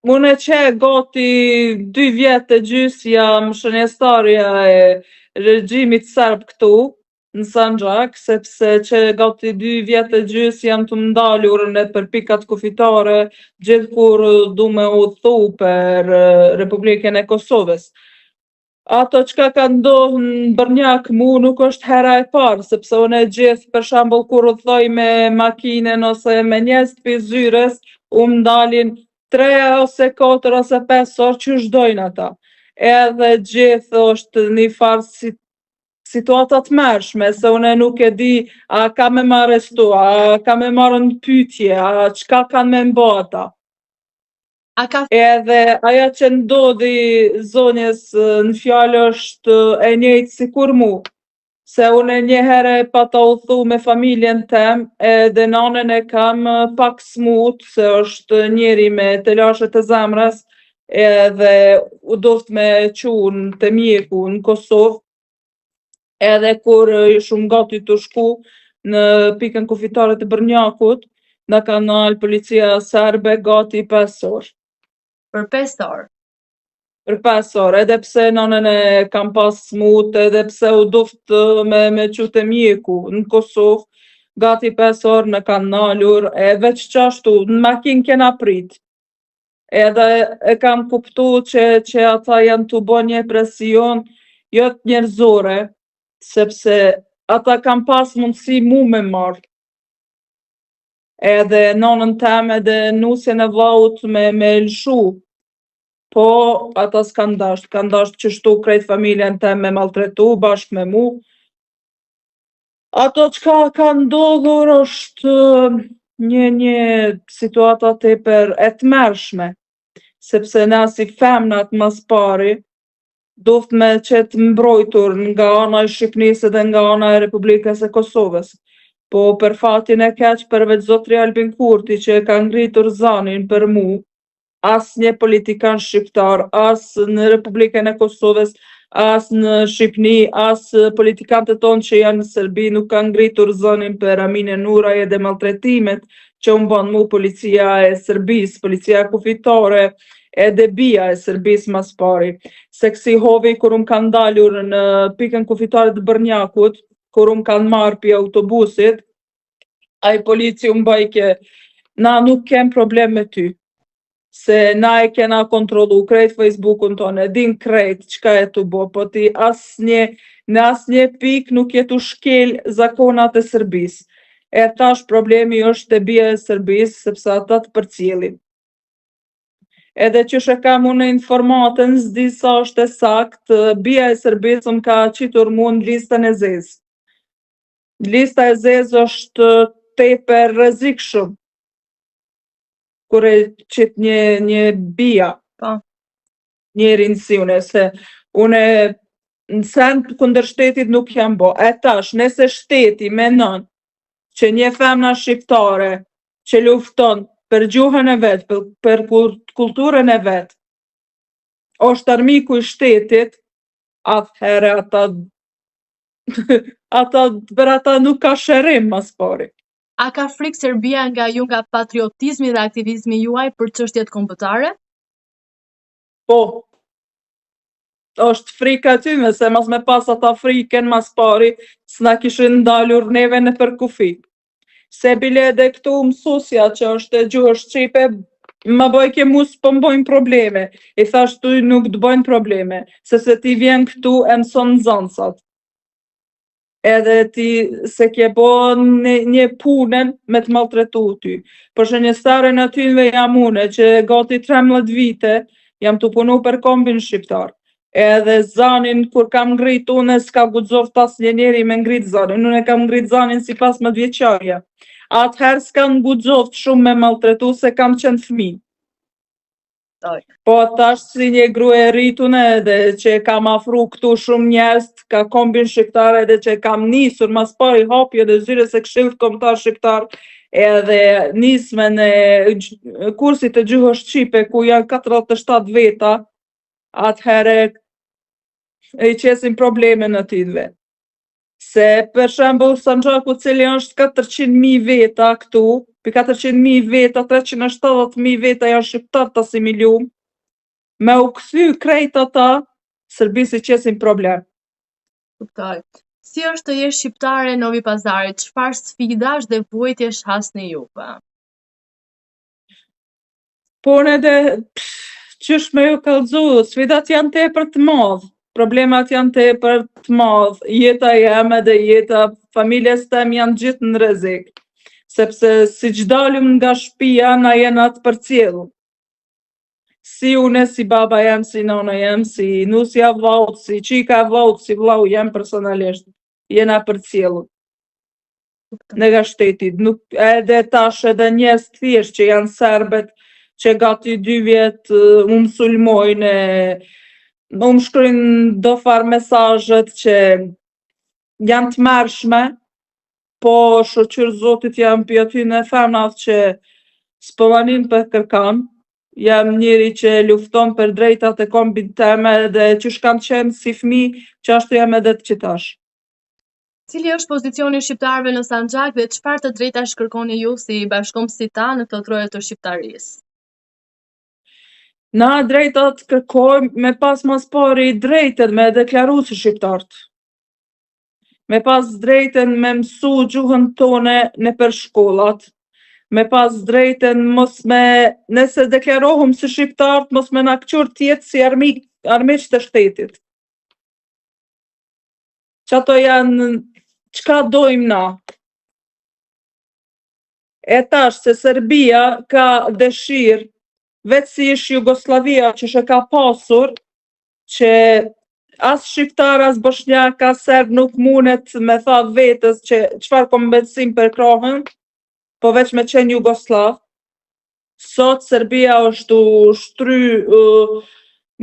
Unë që gati 2 vjetë e gjysë jam shënjestarja e regjimit serb këtu, në Sanxhak, sepse që gati 2 vjetë e gjysë jam të ndalur në për pikat kufitare, gjithë kur du me udhëtu për Republikën e Kosovës. Ato çka ka ndodhur në Brnjak mu nuk është hera e parë, sepse unë gjithë për shembull kur udhëtoj me makinën ose me njerëz të zyres, u ndalin 3 ose 4 ose 5 orë që shdojnë ata. Edhe gjithë është një farë situatat mërshme, se une nuk e di a ka me më arrestu, a ka me marrë në pytje, a qka kanë me mbo ata. Edhe aja që ndodhi zonjes në fjallë është e njëjtë si kur mu, se une një herë pa ta udhëtu me familjen tem, edhe nanën e kam pak smut, se është njeri me telashet e zemrës, edhe u doft me qunë të mjeku në Kosovë, edhe kur shumë gati të shku në pikën kufitare të Brnjakut, na ka nalë policia serbe gati 5 orë. Për 5 orë? Për 5 orë, edhe pse nanën e kam pas smut, edhe pse u doft me qute mjeku në Kosovë, gati 5 orë me kanë nalur, e veç qashtu, në makinë kena prit. Edhe e kam kuptu që ata janë të bo një presion, jo të njerëzore, sepse ata kam pas mundësi mu me marrë. Edhe nanën tem edhe nusjen e vllaut me lshu, po ata s'kan dasht qështu krejt familjen tem me maltretu bashkë me mu. Ato çka ka ndodhur është një situata tepër e tmerrshme, sepse na si femnat mas pari, duhet me qetë mbrojtur nga ana e Shqipnisë dhe nga ana e Republikës e Kosovës. Po për fatin e keq përveç zotri Albin Kurti që ka ngritur zanin për mu, as një politikan shqiptar, as në Republikën e Kosovës, as në Shqipni, as politikantët tonë që janë në Serbi nuk ka ngritur zanin për Amine Nuraj dhe maltretimet që u bën mu policia e Serbisë, policia kufitare, edhe bia e Serbisë mas pari. Se kësi hovi kur kanë dalur në pikën kufitare të Brnjakut, kur kanë marrë pi autobusit, ai polici mbajke, na nuk kem problem me ty, se na e kena kontrolu krejt Facebookun tonë, e din krejt qka e të bo, po ti në asnjë pik nuk je tu shkel zakonat e Serbisë. E tash problemi është e bia e Serbisë, sepse ata të përcjellin. Edhe që shë kam unë informatën, s'di sa është e sakt, bia e Serbisë më ka qitur mu në listën e zezë. Lista e zezë është tepër rrezikshëm, kur e qit një bia, njerin si une, se une në sen kundër shtetit nuk jam bo. E tash, nëse shteti menon që një femna shqiptare që lufton për gjuhën e vetë, për kulturën e vetë, është armiku i shtetit, atëherë ata nuk ka shërim mas pari. A ka frikë Serbia nga patriotizmi dhe aktivizmi juaj për çështjet kombëtare? Po, është frika tyme, se mas me pas ata frikën mas pari, s'na kishin ndalur neve në për kufi. Se bile edhe këtu mësusja që është e gjuhë shqipe, më bëjke mu s'po mbojnë probleme. I thash tu nuk të bëjnë probleme, se ti vjen këtu e mëson nxansat. Edhe ti se ke bo një punën me të maltretu ty. Për shënjestare në tynve jam une, që gati 13 vite, jam të punu për kombin shqiptar. Edhe zanin, kur kam ngrit une, s'ka guxoft as një njeri me ngrit zanin. Une kam ngrit zanin si 15 vjeqarja. Atëherë s'kan guxoft shumë me maltretu se kam qenë fëmijë. Po tash si një grue rritune edhe që kam afru këtu shumë njerëz, ka kombin shqiptar edhe që kam nisur mas pari hapje dhe zyres e këshillit kombëtar shqiptar, edhe nismen e kursit të gjuhës shqipe ku janë 47 veta, atëherë i qesin probleme në tyve. Se për shembull Sanxhaku cili është 400.000 veta këtu, për 400.000 veta, 370.000 veta janë shqiptar të asimiluar, me u kthy krejt ata, Serbisë i qesin problem. Kuptoj. Si është të jesh shqiptare në Novi Pazarit? Çfarë sfidash dhe vuajtjesh hasni juve? Po edhe qysh me ju kallëzu, sfidat janë tepër të madh, problemat janë tepër të madh, jeta jeme dhe jeta familjes tem janë gjithë në rrezik, sepse si që dalim nga shtëpia na jena të përcjellur. Si une, si baba jem, si nona jem, si nusja vllaut, si qika vllaut, si vllau jem personalisht, jena përcjellur nga shteti. Nuk edhe tash edhe njerëz thjesht që janë serbet, që gati 2 vjet u mësulmojnë, u më shkruajnë do far mesazhet që janë të mërshme, po shoqër Zotit jam pi aty në femnat që s'po manin për kërkan. Jam njëri që lufton për drejtat e kombit teme dhe që kam qenë si fëmijë, që ashtu jam edhe të qitash. Cili është pozicioni i shqiptarëve në Sanxhak dhe çfarë të drejtash kërkoni ju si bashkombësita në këtë troje të shqiptarisë? Na drejtat kërkojmë me pas mas pari drejtën me deklaru si shqiptarët. Me pas drejtën me mësu gjuhën tone në për shkollat. Me pas drejtën mos me, nëse deklarohum si shqiptarët, mos me na këqur tjetë si armiq të shtetit. Që ato janë, çka dojmë na. E tash se Serbia ka dëshirë, vetë si ish Jugoslavia që shë ka pasur, që as shqiptar, as bosnjak, as serb nuk mundet me tha vetës që çfarë kombëtsim për krahën, po veç me qenë Jugoslav. Sot Serbia është u shtry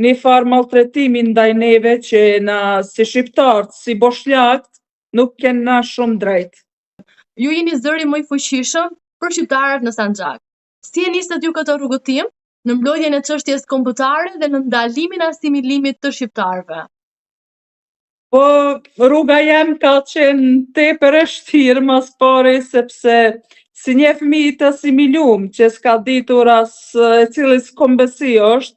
një farë maltretimi ndaj neve që na si shqiptarët, si bosnjakët, nuk kenë na shumë drejt. Ju jeni zëri më i fuqishëm për shqiptarët në Sanxhak. Si e nisët ju këtë rrugëtim në mbrojtjen e çështjes kombëtare dhe në ndalimin e asimilimit të shqiptarëve? Po rruga jem ka qenë tepër e vështirë mas pari, sepse si një fëmijë të asimilum, që s'ka ditur as e cili kombësi është,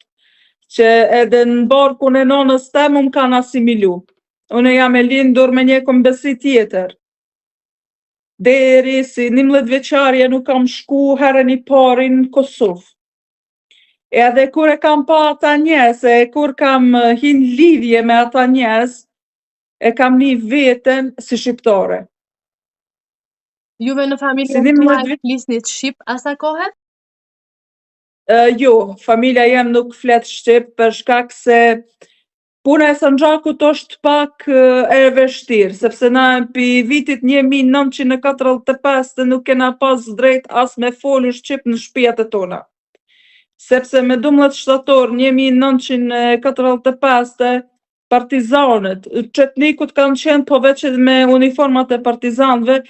që edhe në barkun e nonës tem më kanë asimilu. Unë jam e lindur me një kombësi tjetër. Deri si 11 vjeçarje nuk kam shku herën i pari në Kosovë. Edhe kur e kam pa ata njerëz, e kur kam hin lidhje me ata njerëz, e kam një veten si shqiptare. Juve në familjen tuaj flisni shqip asa kohë? Jo, familja jem nuk flet shqip për shkak se puna e Sanxhakut është pak e vështirë, sepse na pi vitit 1945 nuk kena pas drejt as me folu shqip në shtëpiat e tona. Sepse me 12 shtator 1945 partizanët, çetnikut kanë qenë po veç me uniformat e partizanëve,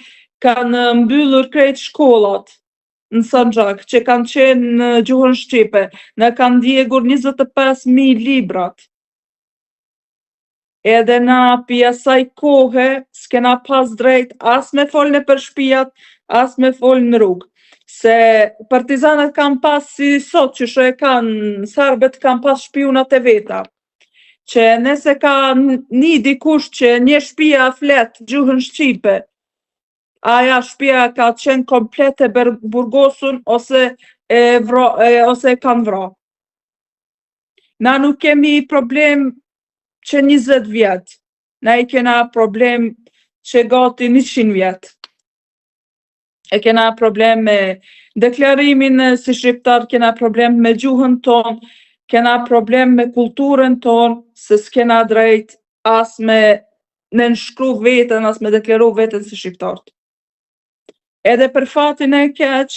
kanë mbyllur krejt shkollat në Sanxhak, që kanë qenë në gjuhën shqipe, në kanë djegur 25.000 librat. Edhe na pi asaj kohe s'kena pas drejt as me fol në për shtëpiat, as me fol në rrugë. Se partizanët kanë pas si sot që shë e kanë, serbet kanë pas shpionat e veta. Që nëse ka një dikush që një shtëpia flet gjuhën shqipe, aja shtëpia ka qenë komplet e burgosun ose e kanë vra. Na nuk kemi problem që 20 vjet, na i kena problem që gati 100 vjet. E kena problem me deklarimin si shqiptar, kena problem me gjuhën ton, kena problem me kulturën ton, se s'kena drejt as me nënshkru veten, as me deklaru veten si shqiptarët. Edhe për fatin e keq,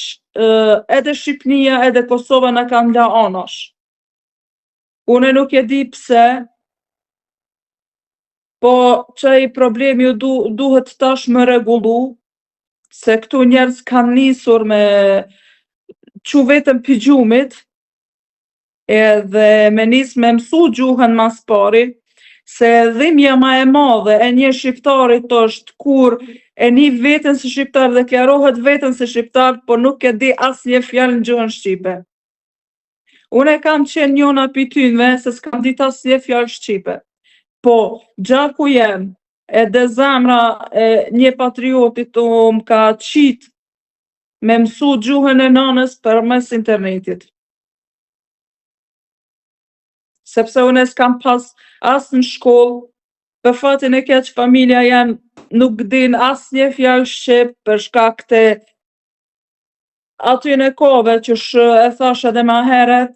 edhe Shqipnia, edhe Kosova na kanë la anash. Une nuk e di pse, po çaj problemi duhet tash më rregullu, se këtu njerëz kanë nisur me çu vetëm pi gjumit, edhe me nis me mësu gjuhën mas pari, se dhimbja ma e madhe e një shqiptarit është kur e njeh veten si shqiptar, deklarohet veten si shqiptar, po nuk e di asnjë fjalë në gjuhën shqipe. Unë e kam qenë njona pi tynve se s'kam dit asnjë fjalë shqipe. Po, gjaku jem, edhe zemra e një patriotit m'ka qit me mësu gjuhën e nanës përmes internetit. Sepse unë s'kam pas as në shkollë, për fatin e keq familja janë nuk din asnjë fjalë shqip për shkak të atyne kohëve që e thash edhe ma herët,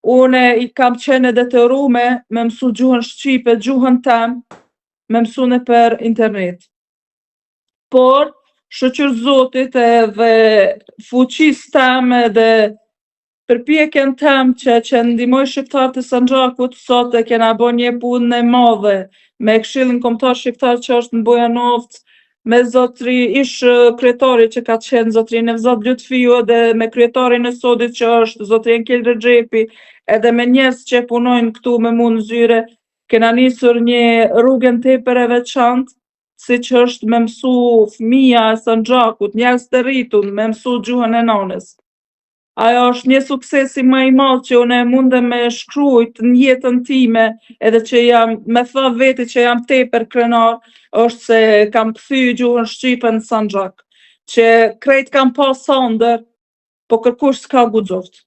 unë i kam qenë e detyrume me mësu gjuhën shqipe, gjuhën tem, me mësu nëpër internet. Por, shëqyr Zotit edhe fuqis tem edhe përpjekjen tem që ndihmoj shqiptarët e Sanxhakut, sot e kena bo një punë e madhe me Këshillin Kombëtar Shqiptar që është në Bujanovc, me zotri ish kryetari që ka qenë zotri Nevzat Lutfiu edhe me kryetarin e sodit që është zotri Enkel Rexhepi, edhe me njerëz që punojnë këtu me mu në zyre, kena nisur një rrugën tepër e veçantë, siç është me mësu fëmija e Sanxhakut, njerëz të rritun, me mësu gjuhën e nanës. Ajo është një suksesi më i madh që unë mundem me shkrujt në jetën time, edhe që jam me tha veti që jam tepër krenar, është se kam kthy gjuhën shqipe në Sanxhak, që krejt kam pas ëndër, po kërkush s'ka guxoft.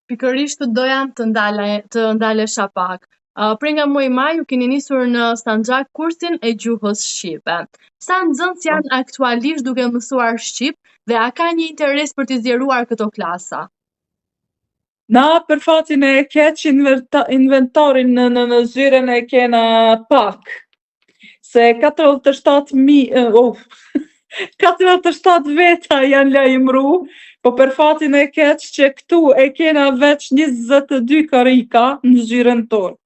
Pikërisht doja të ndalesha pak. Prej nga muaji maj ju keni nisur në Sanxhak kursin e gjuhës shqipe. Sa nxënës janë aktualisht duke mësuar shqip dhe a ka një interes për të zgjeruar këto klasa? Na për fatin e keq inventarin në zyren e kena pak. Se 47 veta janë lajmëru, po për fatin e keq që këtu e kena veç 22 karika në zyren tonë.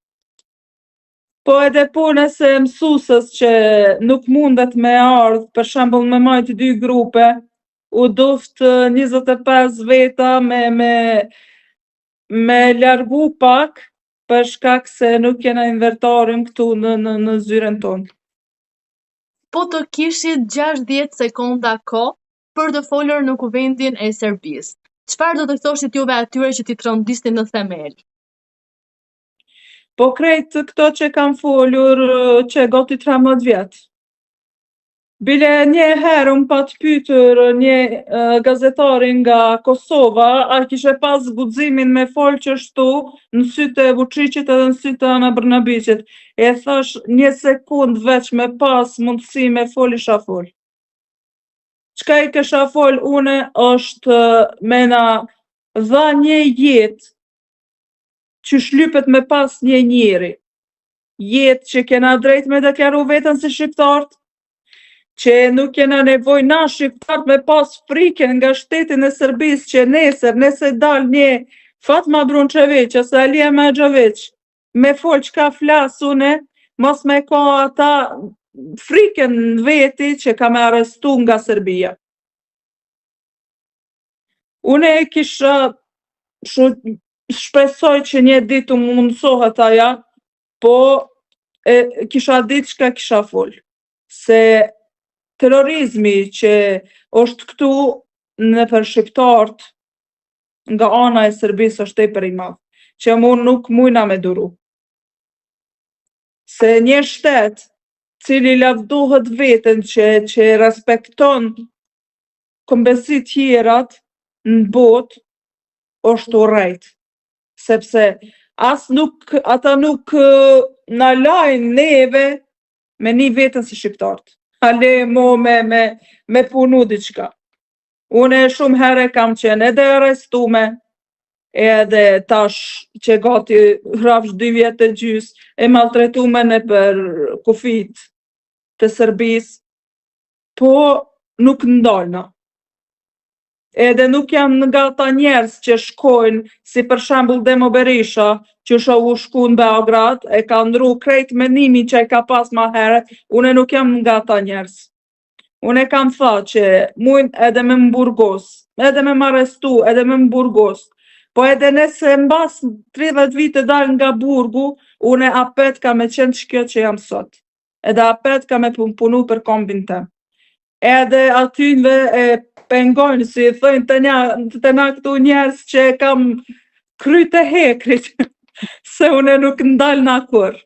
Po edhe punës e mësusës që nuk mundet me ardhë, për shembull me majt 2 grupe, u duft 25 veta me largu pak, për shkak se nuk kena inventarin këtu në zyren tonë. Po të kishit 60 sekonda kohë për të folur në kuvendin e Serbisë. Çfarë do të thoshit juve atyre që t'i trondisnin në themel? Po krejt këto që kam folur që gati 13 vjetë. Bile një herë më pat pytur një gazetari nga Kosova, a kishe pas guximin me folë që shtu në sytë e Vučićit edhe në sytë e Ana Brnabićit. E thash 1 sekund veç me pas mundësi me folë isha folë. Çka i kisha folë une është me na dha një jetë që shlypet me pas një njeri. Jetë që kena drejt me deklaru veten si shqiptarët, që nuk kena nevoj na shqiptarët me pas frikën nga shtetin e Serbisë që nesër, nëse dal një Fatma Brunçević ose Alia Maxhavić me folë çka flas une, mos me ka ata frikën në veti që ka me arrestu nga Serbia. Une e kisha shpresoj që një ditë më mundësohet aja, po kisha ditë çka kisha folë. Se terrorizmi që është këtu nëpër shqiptarët nga ana e Serbisë është tepër i madh, që nuk mujna me duru. Se një shtet cili lavdohet veten që respekton kombësi tjerat në botë është urrejt. Sepse ata nuk na lajnë neve me një veten si shqiptarët. Ale mo me punu diçka. Une shumë herë kam qenë edhe arrestume, edhe tash që gati rrafsh 2 vjetë e gjys, e maltretume nëpër kufit të Serbisë, po nuk ndalna. Edhe nuk janë nga ata njerëz që shkojnë, si për shembull Demo Berisha, që u shku në Beograd, e ka ndru krejt mendimin që e ka pas ma herët, une nuk jam nga ata njerëz. Une kam tha që mujnë edhe me më burgos, edhe me më arrestu, edhe me më burgos, po edhe nëse mbas 30 vite dal nga burgu, une apet ka me qenë që kjo që jam sot. Edhe apet ka me punu për kombin tem. edhe atyve e pengojnë, si thënë të na këtu njerës që kam kry të hekrit, se une nuk ndal na kur.